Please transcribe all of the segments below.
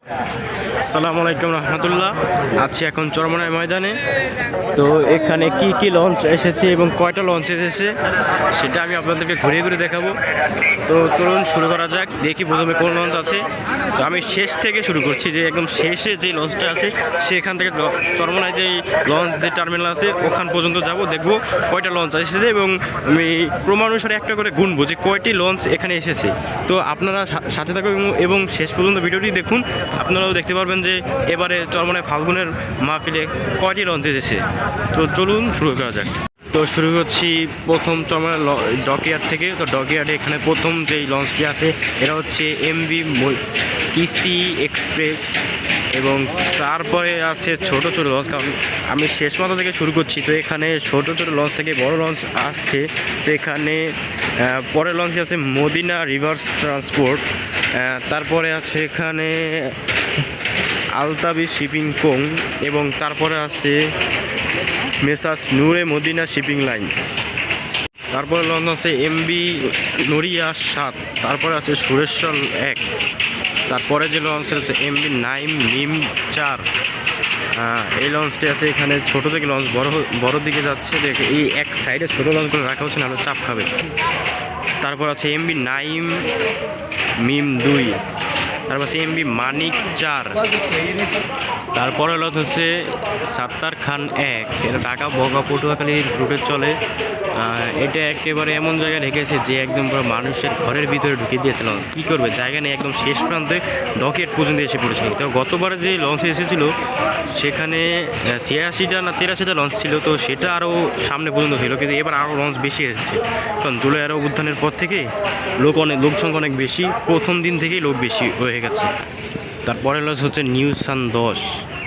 আসসালামু আলাইকুম রহমতুল্লাহ। আছি এখন চরমনাই ময়দানে। তো এখানে কি কি লঞ্চ এসেছে এবং কয়টা লঞ্চ এসেছে সেটা আমি আপনাদেরকে ঘুরে ঘুরে দেখাবো। তো চলুন শুরু করা যাক। দেখি প্রথমে কোন লঞ্চ আছে। তো আমি শেষ থেকে শুরু করছি, যে একদম শেষে যে লঞ্চটা আছে সেখান থেকে চরমনায় যেই লঞ্চ যে টার্মিনাল আছে ওখান পর্যন্ত যাব, দেখব কয়টা লঞ্চ এসেছে এবং আমি ক্রমানুসারে একটা করে গুনবো যে কয়টি লঞ্চ এখানে এসেছে। তো আপনারা সাথে থাকুন এবং শেষ পর্যন্ত ভিডিওটি দেখুন। আপনারাও দেখতে পারবেন যে এবারে চরমনায় ফাল্গুনের মাহফিলে কয়টি লঞ্চ এসেছে। তো চলুন শুরু করা যাক। তো শুরু করছি প্রথম চরমনায় ডকইয়ার্ড থেকে। তো ডকইয়ার্ডে এখানে প্রথম যেই লঞ্চটি আছে এটা হচ্ছে এমভি কিস্তি এক্সপ্রেস, এবং তারপরে আছে ছোট ছোট লঞ্চ, কারণ আমি শেষ মাথা থেকে শুরু করছি। তো এখানে ছোট ছোট লঞ্চ থেকে বড় লঞ্চ আসছে। তো এখানে পরের লঞ্চ আছে মদিনা রিভার্স ট্রান্সপোর্ট, তারপরে আছে এখানে আলতাবি শিপিং কোং, এবং তারপরে আছে মেসার্স নূরে মদিনা শিপিং লাইন্স। তারপরে লঞ্চ আছে এমবি নড়িয়া 7, তারপরে আছে সুরেশ্বর 1, তারপরে যে লঞ্চ আছে এমবি নাইম মিম 4। এই লঞ্চটি আছে এখানে ছোট থেকে লঞ্চ বড় দিকে যাচ্ছে। দেখে এই এক সাইডে ছোট লঞ্চগুলো রাখা হচ্ছে, না চাপ খাবে। তারপর আছে এমবি নাইম মিম 2, তারপর আছে এমবি মানিক 4। তারপরে লঞ্চ হচ্ছে সাত্তার খান 1, এটা ঢাকা বগা পটুয়াখালী রুটে চলে। এটা একেবারে এমন জায়গায় রেখেছে যে একদম পুরো মানুষের ঘরের ভিতরে ঢুকে দিয়েছে লঞ্চ। কী করবে, জায়গা নেই, একদম শেষ প্রান্তে ডকইয়ার্ড পর্যন্ত এসে পড়েছে। তো গতবারে যে লঞ্চ এসেছিল সেখানে 86টা না 83টা লঞ্চ ছিল, তো সেটা আরও সামনে পর্যন্ত ছিল, কিন্তু এবার আরও লঞ্চ বেশি এসেছে। কারণ জুলাই আরও অভ্যুত্থানের পর থেকে লোক সংখ্যা অনেক বেশি, প্রথম দিন থেকেই লোক বেশি হয়ে গেছে। তারপরে লঞ্চ হচ্ছে নিউসান 10।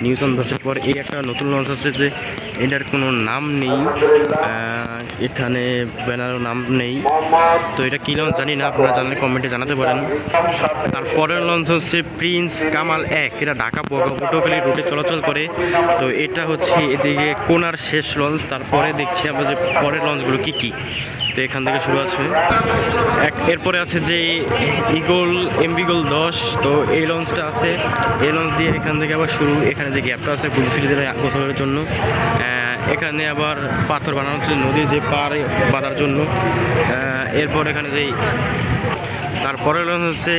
নিউসান 10-এর পর এই একটা নতুন লঞ্চ আছে যে এটার কোনো নাম নেই, এখানে ব্যানারও নাম নেই। তো এটা কী লঞ্চ জানি না, আপনারা জানলে কমেন্টে জানাতে পারেন। তারপরের লঞ্চ হচ্ছে প্রিন্স কামাল 1, এটা ঢাকা পটুয়াখালী রুটে চলাচল করে। তো এটা হচ্ছে এদিকে কোনার শেষ লঞ্চ। তারপরে দেখছি আমরা যে পরের লঞ্চগুলো কী কী। তো এখান থেকে শুরু আছে এরপরে আছে যে ইগল এমবিগোল 10। তো এই লঞ্চটা আছে, এই লঞ্চ দিয়ে এখান থেকে আবার শুরু। এখানে যে গ্যাপটা আছে পুলিশিদের গোসলের জন্য, এখানে আবার পাথর বানানো হচ্ছে নদীর যে পাড়ে বাঁধার জন্য। এরপর এখানে যেই তারপরে লঞ্চ হচ্ছে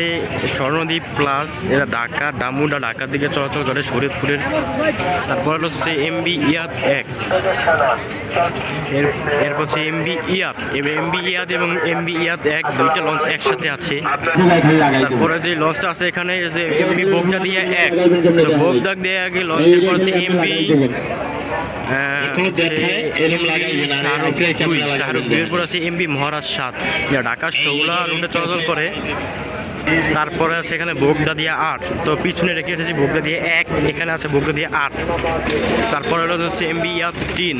স্বর্ণদ্বীপ প্লাস, এরা ঢাকা ডামুডা ঢাকার দিকে চলাচল করে শরীয়তপুরের। তারপরে হচ্ছে এমবি ইয়াদ 1, এরপর হচ্ছে এমবি ইয়াদ এবং এমবি ইয়াদ 1, দুইটা লঞ্চ একসাথে আছে। তারপরে যে লঞ্চটা আছে এখানে যে এমবি বোগদা দিয়ে 1, তো বোগদা দিয়ে আগে লঞ্চের পর আছে এমবি শাহরুখ 2-এর পর আছে এমবি মহারাজ 7, যা ঢাকা শৌলা রুটে চলাচল করে। তারপরে আছে এখানে বোগদা দিয়ে 8, তো পিছনে রেখে এসেছি বোগদা দিয়ে 1, এখানে আছে বোগদা দিয়ে 8। তারপরে হচ্ছে এমবি ইয়াদ 3,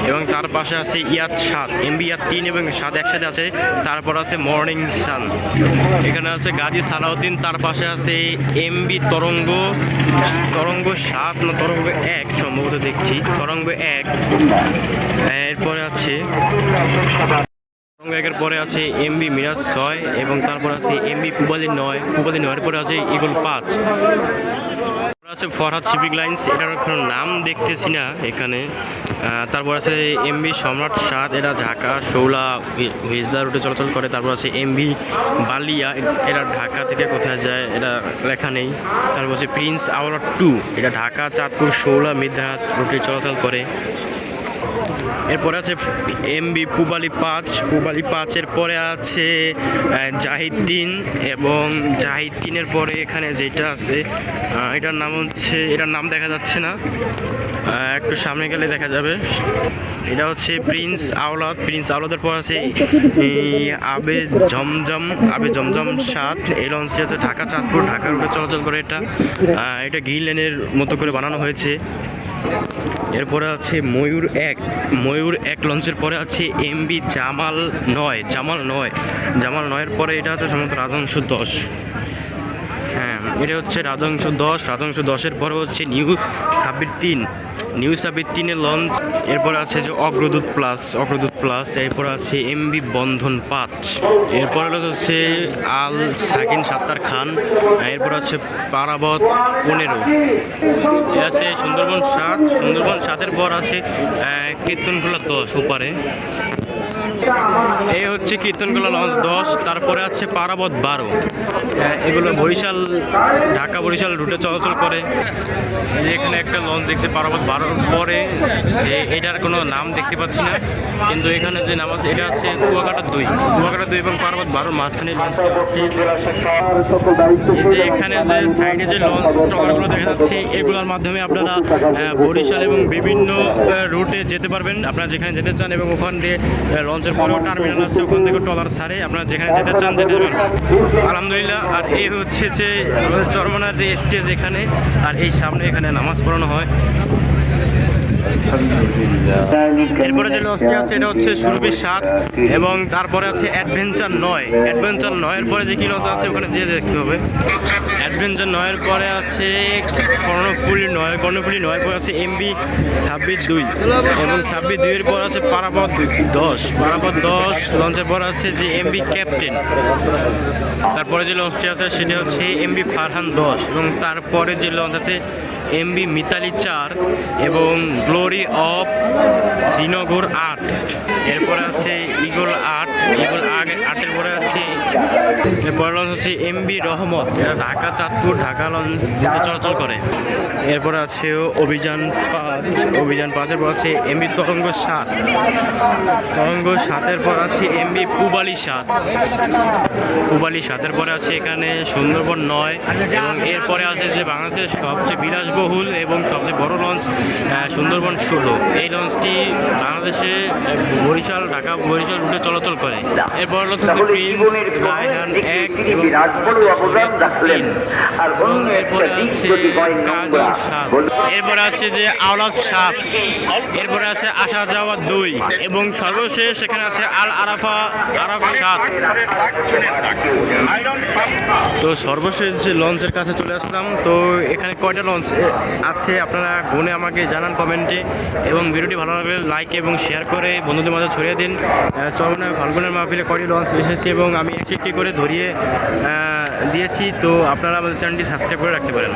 এবং তার পাশে আছে ইয়াদ 7, এমবি ইয়াদ 3 এবং 7 একসাথে আছে। তারপর আছে মর্নিং সান, এখানে আছে গাজী সালাউদ্দিন। তার পাশে আছে এমবি তরঙ্গ 7 না তরঙ্গ 1 সম্ভবত, দেখছি তরঙ্গ 1। এরপরে আছে একের পরে আছে এমবি মিরাজ 6, এবং তারপর আছে এমবি পুবালি 9 পরে আছে ইগল 5। আছে ফরহাদ শিপিং লাইন্স, এটার কোনো নাম দেখতেছি না এখানে। তারপর আছে এমবি সম্রাট 7, এটা ঢাকা শৌলা হিজদা রুটে চলাচল করে। তারপর আছে এমবি বালিয়া, এটা ঢাকা থেকে কোথায় যায় এটা লেখা নেই। তারপর আছে প্রিন্স আওয়ার 2, এটা ঢাকা চাঁদপুর শৌলা মির্জাহাট রুটে চলাচল করে। এরপরে আছে এমবি পুবালি 5, এর পরে আছে জাহিদ 3, এবং জাহিদ 3-এর পরে এখানে যেটা আছে এটার নাম দেখা যাচ্ছে না, একটু সামনে গেলে দেখা যাবে। এটা হচ্ছে প্রিন্স আওলাদের পর আছে আবে জমজম 7, এই লঞ্চটি হচ্ছে ঢাকা চাঁদপুর ঢাকা রুটে চলাচল করে। এটা গ্রিন লাইনের মতো করে বানানো হয়েছে। এরপরে আছে ময়ূর 1 লঞ্চের পরে আছে এমবি জামাল 9 এর পরে এটা হচ্ছে সম্ভবত রাজহংস 10। হ্যাঁ, এটা হচ্ছে রাজংশ 10-এর পরে হচ্ছে নিউ 26-3, নিউ 26-3-এর লঞ্চ। এরপর আছে যে অগ্রদূত প্লাস, এরপর আছে এমবি বন্ধন 5, এরপর হচ্ছে আল সাকিন সাত্তার খান, এরপর আছে পারাবত 15, এ আছে সুন্দরবন 7-এর পর আছে কীর্তনখোলা 10 ওপারে। এই হচ্ছে কীর্তনখোলা লঞ্চ 10, তারপরে আছে পারাবত 12, এগুলো ঢাকা বরিশাল রুটে চলাচল করে। এই যে এখানে একটা লঞ্চ দেখছি পারাবত 12 পরে, যে এটার কোনো নাম দেখতে পাচ্ছি না, কিন্তু এখানে যে নাম আছে এটা আছে কুয়াকাটা 2 এবং পারাবত 12 মাঝখানে লঞ্চটা আছে। যে এখানে যে সাইডে যে লঞ্চ ট্রলারগুলো দেখা যাচ্ছে, এগুলোর মাধ্যমে আপনারা বরিশাল এবং বিভিন্ন রুটে যেতে পারবেন, আপনারা যেখানে যেতে চান, এবং ওখান দিয়ে লঞ্চের পরেও টার্মিনাল আছে, ওখান থেকে ট্রলার ছাড়ে আপনারা যেখানে যেতে চান যেতে পারবেন আলহামদুলিল্লাহ। আর এই হচ্ছে যে আমাদের চরমনার যে স্টেজ এখানে, আর এই সামনে এখানে নামাজ পড়ানো হয়। এরপরে যে লঞ্চটি আছে এটা হচ্ছে সুরভি 7, এবং তারপরে আছে অ্যাডভেঞ্চার 9 এর পরে যে কি লঞ্চ আছে ওখানে যেয়ে দেখতে হবে। অ্যাডভেঞ্চার 9-এর পরে আছে কর্ণফুলী 9 পরে আছে এমবি 26-2, এবং 26-2-এর পর আছে পারাবত 10 লঞ্চের পর আছে যে এমবি ক্যাপ্টেন। তারপরে যে লঞ্চটি আছে সেটা হচ্ছে এমবি ফারহান 10, এবং তারপরে যে লঞ্চ আছে এমবি মিতালি 4 এবং গ্লোরি অফ শ্রীনগর 8। এরপরে আছে ইগল 8-এর পরে আছে এরপরে লঞ্চ হচ্ছে এমবি রহমত, এটা ঢাকা লঞ্চ চলাচল করে। এরপরে আছে অভিযান 5-এর পর আছে এমবি তরঙ্গ 7-এর পর আছে এমবি পুবালি 7-এর পরে আছে এখানে সুন্দরবন 9, এবং এরপরে আছে যে বাংলাদেশের সবচেয়ে বিলাসবহুল এবং সবচেয়ে বড় লঞ্চ সুন্দরবন 16। এই লঞ্চটি বাংলাদেশে ঢাকা বরিশাল রুটে চলাচল করে। এরপর হচ্ছে প্রিন্স রায়হান 1 এবং এরপরে আছে কাজল 7, এরপরে আছে যে আওলাদ 7, এরপরে আছে আসা যাওয়া 2, এবং সর্বশেষ এখানে আছে আল আরাফ 7। তো সর্বশেষ যে লঞ্চের কাছে চলে আসলাম। তো এখানে কয়টা লঞ্চ আছে আপনারা গুনে আমাকে জানান কমেন্টে, এবং ভিডিওটি ভালো লাগলে লাইক এবং শেয়ার করে বন্ধুদের মাঝে ছড়িয়ে দিন। চরমনায় ফাল্গুনের মাহফিলে কয়টি লঞ্চ এসেছে এবং আমি একটি করে ধরিয়ে দিয়েছি। তো আপনারা আমাদের চ্যানেলটি সাবস্ক্রাইব করে রাখতে পারেন।